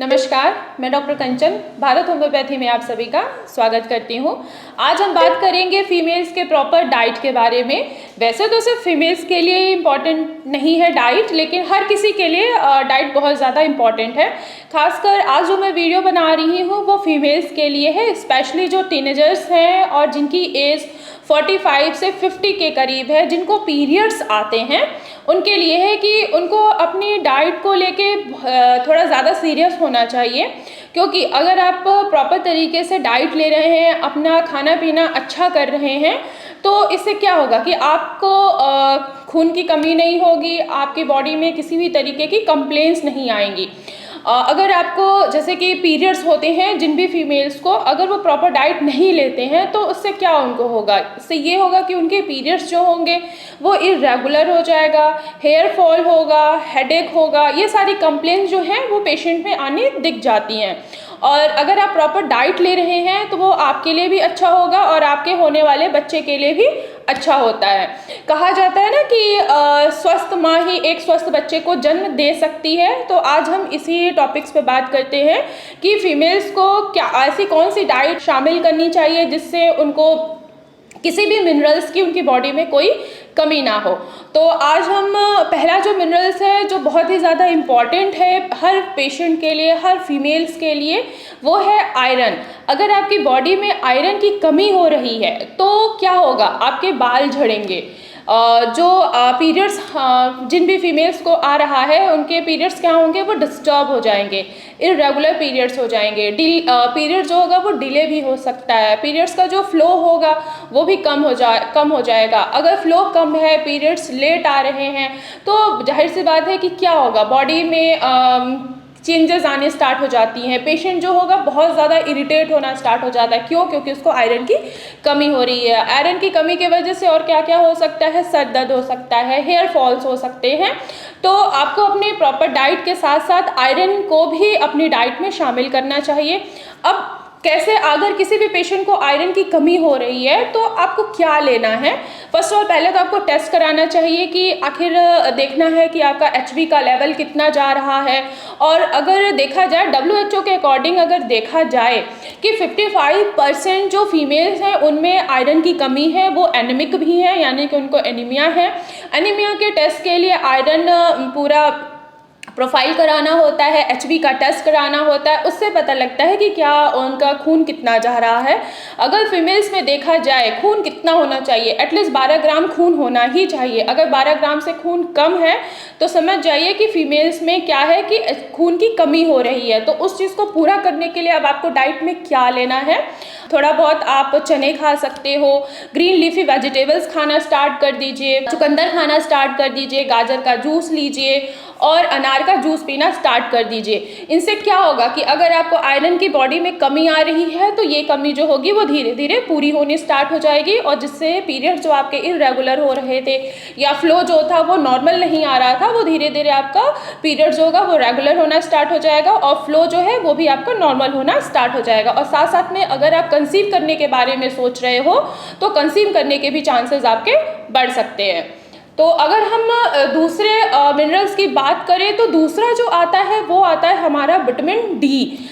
नमस्कार, मैं डॉक्टर कंचन भारत होम्योपैथी में आप सभी का स्वागत करती हूँ। आज हम बात करेंगे फीमेल्स के प्रॉपर डाइट के बारे में। वैसे तो सिर्फ फीमेल्स के लिए इम्पॉर्टेंट नहीं है डाइट, लेकिन हर किसी के लिए डाइट बहुत ज़्यादा इम्पॉर्टेंट है। खासकर आज जो मैं वीडियो बना रही हूँ वो फीमेल्स के लिए है, स्पेशली जो टीनेजर्स हैं और जिनकी एज 45 से 50 के करीब है, जिनको पीरियड्स आते हैं, उनके लिए है कि उनको अपनी डाइट को लेके थोड़ा ज़्यादा सीरियस होना चाहिए। क्योंकि अगर आप प्रॉपर तरीके से डाइट ले रहे हैं, अपना खाना पीना अच्छा कर रहे हैं, तो इससे क्या होगा कि आपको खून की कमी नहीं होगी, आपकी बॉडी में किसी भी तरीके की कंप्लेंट्स नहीं आएंगी। अगर आपको जैसे कि पीरियड्स होते हैं जिन भी फीमेल्स को, अगर वो प्रॉपर डाइट नहीं लेते हैं तो उससे क्या उनको होगा, इससे ये होगा कि उनके पीरियड्स जो होंगे वो इरेगुलर हो जाएगा, हेयर फॉल होगा, हेडेक होगा, ये सारी कंप्लेंट्स जो हैं वो पेशेंट में आने दिख जाती हैं। और अगर आप प्रॉपर डाइट ले रहे हैं तो वो आपके लिए भी अच्छा होगा और आपके होने वाले बच्चे के लिए भी अच्छा होता है। कहा जाता है ना कि स्वस्थ माँ ही एक स्वस्थ बच्चे को जन्म दे सकती है। तो आज हम इसी टॉपिक्स पे बात करते हैं कि फीमेल्स को क्या ऐसी कौन सी डाइट शामिल करनी चाहिए जिससे उनको किसी भी मिनरल्स की उनकी बॉडी में कोई कमी ना हो। तो आज हम पहला जो मिनरल्स है जो बहुत ही ज़्यादा इम्पॉर्टेंट है हर पेशेंट के लिए, हर फीमेल्स के लिए, वो है आयरन। अगर आपकी बॉडी में आयरन की कमी हो रही है तो क्या होगा, आपके बाल झड़ेंगे। जो पीरियड्स जिन भी फीमेल्स को आ रहा है उनके पीरियड्स क्या होंगे, वो डिस्टर्ब हो जाएंगे, इरेगुलर पीरियड्स हो जाएंगे। पीरियड जो होगा वो डिले भी हो सकता है, पीरियड्स का जो फ्लो होगा वो भी कम हो जाएगा। अगर फ्लो कम है, पीरियड्स लेट आ रहे हैं, तो जाहिर सी बात है कि क्या होगा, बॉडी में चेंजेस आने स्टार्ट हो जाती हैं। पेशेंट जो होगा बहुत ज़्यादा इरिटेट होना स्टार्ट हो जाता है। क्यों? क्योंकि उसको आयरन की कमी हो रही है। आयरन की कमी की वजह से और क्या क्या हो सकता है, सर दर्द हो सकता है, हेयर फॉल्स हो सकते हैं। तो आपको अपने प्रॉपर डाइट के साथ साथ आयरन को भी अपनी डाइट में शामिल करना चाहिए। अब कैसे, अगर किसी भी पेशेंट को आयरन की कमी हो रही है तो आपको क्या लेना है। फर्स्ट ऑफ ऑल पहले तो आपको टेस्ट कराना चाहिए कि आखिर देखना है कि आपका HB का लेवल कितना जा रहा है। और अगर देखा जाए WHO के अकॉर्डिंग, अगर देखा जाए कि 55% जो फीमेल्स हैं उनमें आयरन की कमी है, वो एनीमिक भी हैं, यानी कि उनको एनीमिया है। एनीमिया के टेस्ट के लिए आयरन पूरा प्रोफाइल कराना होता है, HB का टेस्ट कराना होता है, उससे पता लगता है कि क्या उनका खून कितना जा रहा है। अगर फीमेल्स में देखा जाए खून कितना होना चाहिए, एटलीस्ट 12 ग्राम खून होना ही चाहिए। अगर 12 ग्राम से खून कम है तो समझ जाइए कि फीमेल्स में क्या है कि खून की कमी हो रही है। तो उस चीज़ को पूरा करने के लिए अब आपको डाइट में क्या लेना है, थोड़ा बहुत आप चने खा सकते हो, ग्रीन लीफी वेजिटेबल्स खाना स्टार्ट कर दीजिए, चुकंदर खाना स्टार्ट कर दीजिए, गाजर का जूस लीजिए और अनार का जूस पीना स्टार्ट कर दीजिए। इनसे क्या होगा कि अगर आपको आयरन की बॉडी में कमी आ रही है तो ये कमी जो होगी वो धीरे धीरे पूरी होनी स्टार्ट हो जाएगी, और जिससे पीरियड जो आपके इरेगुलर हो रहे थे या फ्लो जो था वो नॉर्मल नहीं आ रहा था, वो धीरे धीरे आपका पीरियड जो होगा वो रेगुलर होना स्टार्ट हो जाएगा और फ्लो जो है वो भी आपका नॉर्मल होना स्टार्ट हो जाएगा। और साथ साथ में अगर आप कंसीव करने के बारे में सोच रहे हो तो कंसीव करने के भी चांसेस आपके बढ़ सकते हैं। तो अगर हम दूसरे मिनरल्स की बात करें तो दूसरा जो आता है वो आता है हमारा विटामिन डी।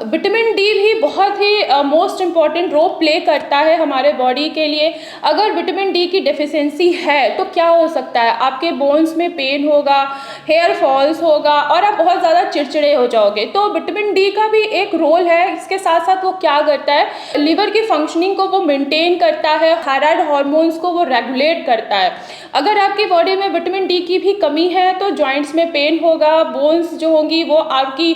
विटामिन डी भी बहुत ही मोस्ट इम्पॉर्टेंट रोल प्ले करता है हमारे बॉडी के लिए। अगर विटामिन डी की डेफिशिएंसी है तो क्या हो सकता है, आपके बोन्स में पेन होगा, हेयर फॉल्स होगा और आप बहुत ज़्यादा चिड़चिड़े हो जाओगे। तो विटामिन डी का भी एक रोल है। इसके साथ साथ वो क्या करता है, लिवर की फंक्शनिंग को वो मेंटेन करता है, थायराइड हार्मोन्स को वो रेगुलेट करता है। अगर आपकी बॉडी में विटामिन डी की भी कमी है तो जॉइंट्स में पेन होगा, बोन्स जो होंगी वो आपकी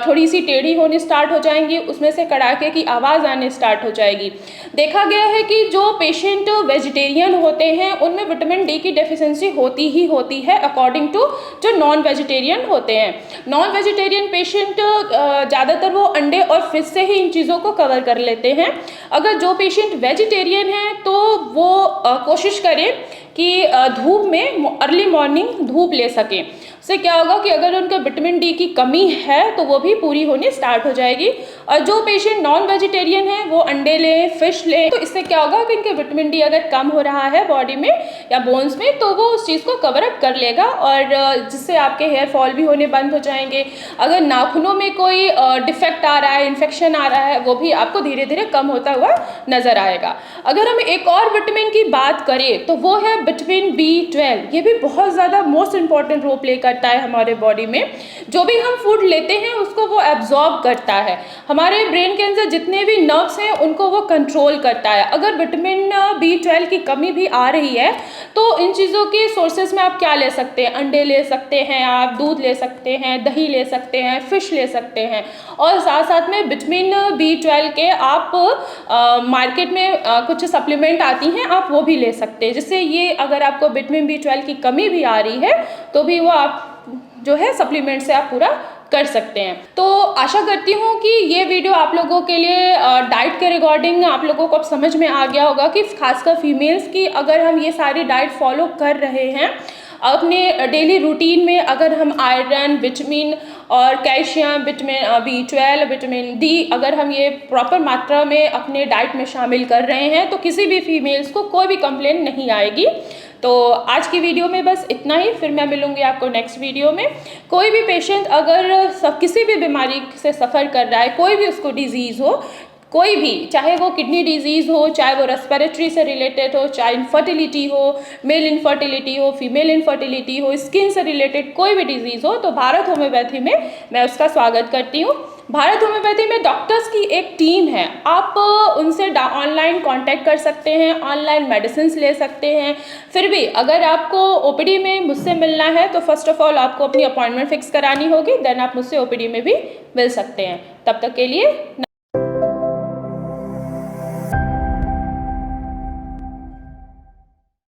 थोड़ी सी टेढ़ी होने स्टार्ट हो जाएंगी, उसमें से कड़ाके की आवाज़ आने स्टार्ट हो जाएगी। देखा गया है कि जो पेशेंट वेजिटेरियन होते हैं उनमें विटामिन डी की डेफिशिएंसी होती ही होती है, अकॉर्डिंग टू जो नॉन वेजिटेरियन होते हैं। नॉन वेजिटेरियन पेशेंट ज़्यादातर वो अंडे और फिश से ही इन चीज़ों को कवर कर लेते हैं। अगर जो पेशेंट वेजिटेरियन है तो वो कोशिश करें कि धूप में अर्ली मॉर्निंग धूप ले सकें। उससे क्या होगा कि अगर उनके विटामिन डी की कमी है तो वो भी पूरी होने स्टार्ट हो जाएगी और जो पेशेंट नॉन वेजिटेरियन है वो अंडे लें, फिश लें, तो इससे क्या होगा कि इनके विटामिन डी अगर कम हो रहा है बॉडी में या बोन्स में तो वो उस चीज़ को कवर अप कर लेगा और जिससे आपके हेयर फॉल भी होने बंद हो जाएंगे। अगर नाखूनों में कोई डिफेक्ट आ रहा है, इन्फेक्शन आ रहा है, वो भी आपको धीरे धीरे कम होता हुआ नजर आएगा। अगर हम एक और विटामिन की बात करें तो वो है विटामिन B12। ये भी बहुत ज़्यादा मोस्ट इंपॉर्टेंट रोल प्ले करता है हमारे बॉडी में। जो भी हम फूड लेते हैं उसको वो एब्जॉर्ब करता है, हमारे ब्रेन के अंदर जितने भी नर्व्स हैं उनको वो कंट्रोल करता है। अगर विटामिन B12 की कमी भी आ रही है तो इन चीज़ों के सोर्सेज में आप क्या ले सकते हैं, अंडे ले सकते हैं, आप दूध ले सकते हैं, दही ले सकते हैं, फिश ले सकते हैं, और साथ साथ में विटामिन B12 के आप मार्केट में कुछ सप्लीमेंट आती हैं, आप वो भी ले सकते हैं, जिससे ये अगर आपको विटामिन B12 की कमी भी आ रही है तो भी वो आप जो है सप्लीमेंट से आप पूरा कर सकते हैं। तो आशा करती हूँ कि ये वीडियो आप लोगों के लिए डाइट के रिगार्डिंग आप लोगों को अब समझ में आ गया होगा कि खासकर फीमेल्स की अगर हम ये सारी डाइट फॉलो कर रहे हैं अपने डेली रूटीन में, अगर हम आयरन, विटामिन और calcium, vitamin B12, vitamin D अगर हम ये प्रॉपर मात्रा में अपने डाइट में शामिल कर रहे हैं तो किसी भी फीमेल्स को कोई भी कंप्लेंट नहीं आएगी। तो आज की वीडियो में बस इतना ही, फिर मैं मिलूंगी आपको नेक्स्ट वीडियो में। कोई भी पेशेंट अगर किसी भी बीमारी से सफ़र कर रहा है, कोई भी उसको डिजीज़ हो, कोई भी, चाहे वो किडनी डिजीज़ हो, चाहे वो रेस्पिरेटरी से रिलेटेड हो, चाहे इनफर्टिलिटी हो, मेल इनफर्टिलिटी हो, फीमेल इनफर्टिलिटी हो, स्किन से रिलेटेड कोई भी डिजीज़ हो, तो भारत होम्योपैथी में मैं उसका स्वागत करती हूँ। भारत होम्योपैथी में डॉक्टर्स की एक टीम है, आप उनसे ऑनलाइन कांटेक्ट कर सकते हैं, ऑनलाइन मेडिसिन ले सकते हैं। फिर भी अगर आपको ओपीडी में मुझसे मिलना है तो फर्स्ट ऑफ ऑल आपको अपनी अपॉइंटमेंट फिक्स करानी होगी, देन आप मुझसे ओपीडी में भी मिल सकते हैं। तब तक के लिए